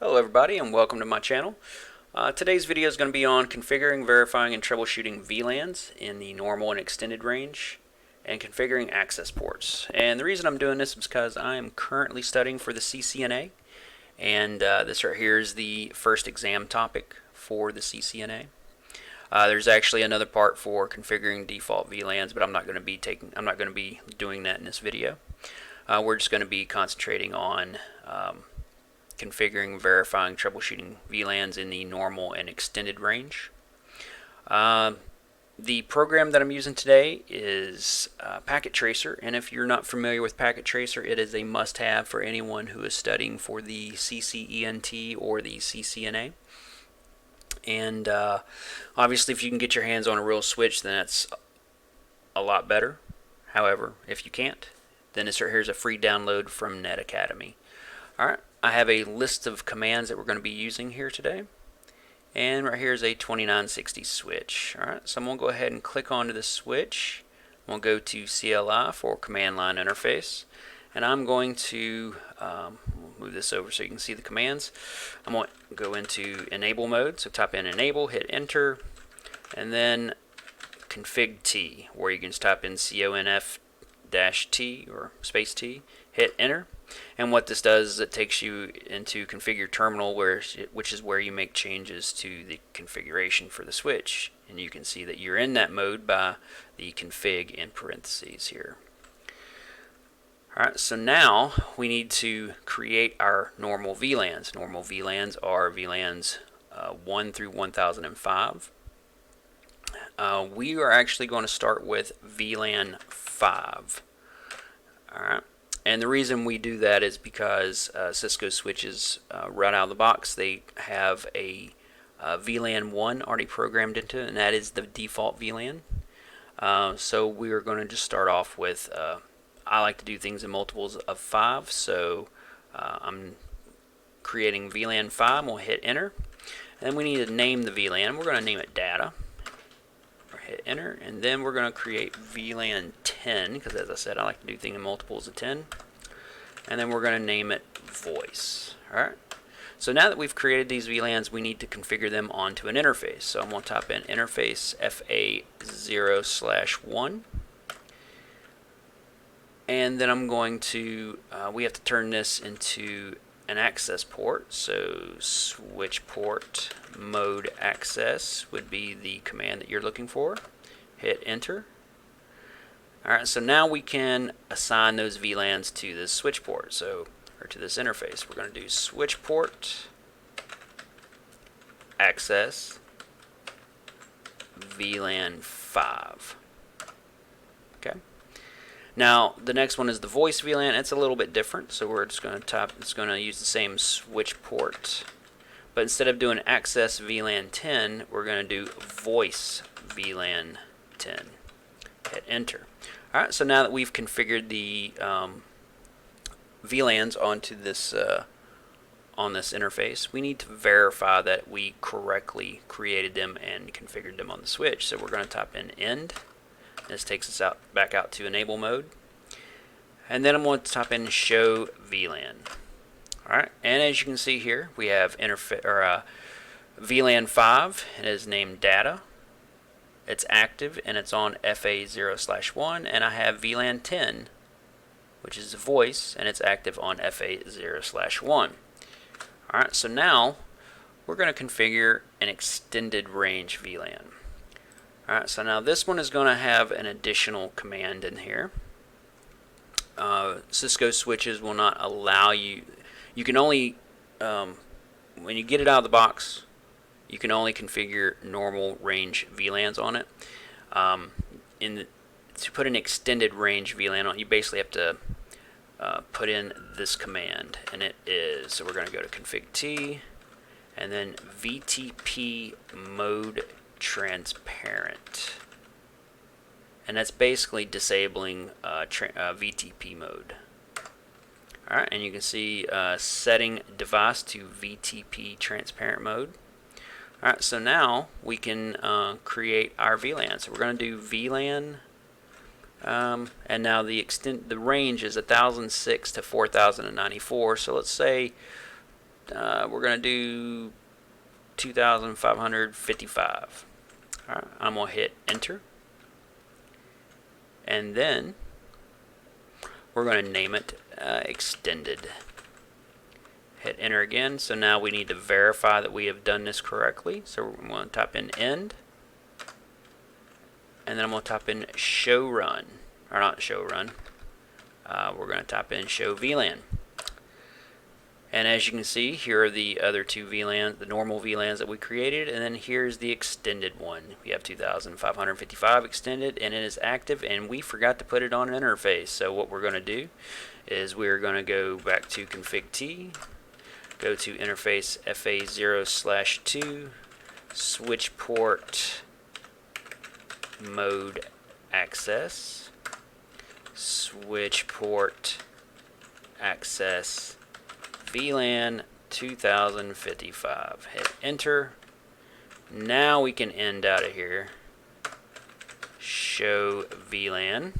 Hello everybody and welcome to my channel. Today's video is going to be on configuring, verifying, and troubleshooting VLANs in the normal and extended range and configuring access ports. And the reason I'm doing this is because I am currently studying for the CCNA, and this right here is the first exam topic for the CCNA. There's actually another part for configuring default VLANs, but I'm not going to be doing that in this video. We're just going to be concentrating on configuring, verifying, troubleshooting VLANs in the normal and extended range. The program that I'm using today is Packet Tracer, and if you're not familiar with Packet Tracer, it is a must-have for anyone who is studying for the CCNA or the CCNA. And obviously, if you can get your hands on a real switch, then that's a lot better. However, if you can't, then this right here is a free download from Net Academy. Alright, I have a list of commands that we're going to be using here today. And right here is a 2960 switch. Alright, so I'm going to go ahead and click onto the switch. I'm going to go to CLI for command line interface. And I'm going to move this over so you can see the commands. I'm going to go into enable mode. So type in enable, hit enter, and then config T, where you can just type in CONF-T or space T, hit enter. And what this does is it takes you into configure terminal, which is where you make changes to the configuration for the switch. And you can see that you're in that mode by the config in parentheses here. Alright, so now we need to create our normal VLANs. Normal VLANs are VLANs 1 through 1005. We are actually going to start with VLAN 5. Alright. And the reason we do that is because Cisco switches right out of the box, they have a VLAN 1 already programmed into it, and that is the default VLAN. So we are going to just start off with, I like to do things in multiples of 5, so I'm creating VLAN 5. We'll hit enter, and then we need to name the VLAN. We're going to name it data. Hit enter, and then we're going to create VLAN 10, because as I said, I like to do things in multiples of 10, and then we're going to name it voice. Alright, so now that we've created these VLANs, we need to configure them onto an interface. So I'm going to type in interface FA0/1, and then I'm going to we have to turn this into an access port, so switch port mode access would be the command that you're looking for. Hit enter. Alright, so now we can assign those VLANs to this switch port, or to this interface. We're going to do switch port access VLAN 5. Okay. Now the next one is the voice VLAN. It's a little bit different, so we're just going to use the same switch port, but instead of doing access VLAN 10, we're going to do voice VLAN 10. Hit enter. Alright, so now that we've configured the VLANs onto this on this interface, we need to verify that we correctly created them and configured them on the switch. So we're going to type in end. This takes us back out to enable mode, and then I'm going to type in show VLAN. Alright, and as you can see here, we have VLAN 5. It is named data. It's active and it's on FA0/1, and I have VLAN 10, which is voice, and it's active on FA0/1. Alright, so now we're going to configure an extended range VLAN. Alright, so now this one is going to have an additional command in here. Cisco switches will not allow you, you can only, when you get it out of the box, you can only configure normal range VLANs on it. To put an extended range VLAN on, you basically have to put in this command, and it is, so we're going to go to config T, and then VTP mode transparent, and that's basically disabling VTP mode. Alright, and you can see setting device to VTP transparent mode. Alright, so now we can create our VLAN. So we're going to do VLAN, and now the range is 1006 to 4094. So let's say we're going to do 2,555. All right, I'm going to hit enter, and then we're going to name it extended. Hit enter again. So now we need to verify that we have done this correctly. So I'm going to type in end, and then I'm going to type in show run, or not show run. We're going to type in show VLAN. And as you can see, here are the other two VLANs, the normal VLANs that we created, and then here's the extended one. We have 2,555 extended, and it is active, and we forgot to put it on an interface. So what we're going to do is we're going to go back to config T, go to interface FA0/2, switch port mode access, switch port access VLAN 2055. Hit enter. Now we can end out of here. Show VLAN.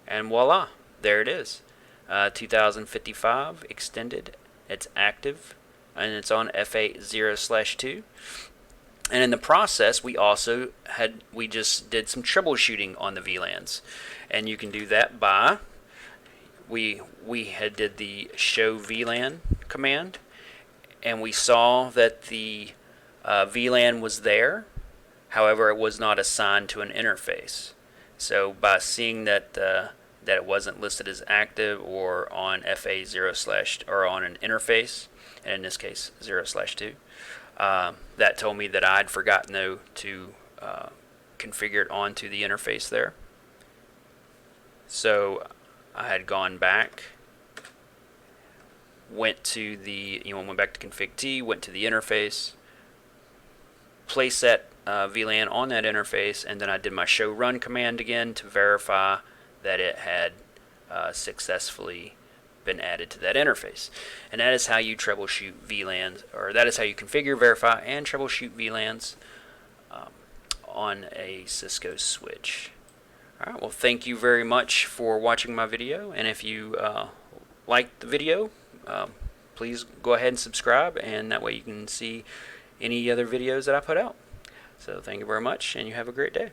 And voila, there it is. 2055 extended. It's active, and it's on FA0/2. And in the process, we just did some troubleshooting on the VLANs, and you can do that by we did the show VLAN command, and we saw that the VLAN was there. However, it was not assigned to an interface. So by seeing that it wasn't listed as active or on FA0/ or on an interface, and in this case 0/2, that told me that I'd forgotten to configure it onto the interface there. So I had gone back, went back to config T, went to the interface, placed that VLAN on that interface, and then I did my show run command again to verify that it had successfully been added to that interface. And that is how you troubleshoot VLANs, or that is how you configure, verify, and troubleshoot VLANs on a Cisco switch. Alright, well, thank you very much for watching my video, and if you liked the video, please go ahead and subscribe, and that way you can see any other videos that I put out. So thank you very much, and you have a great day.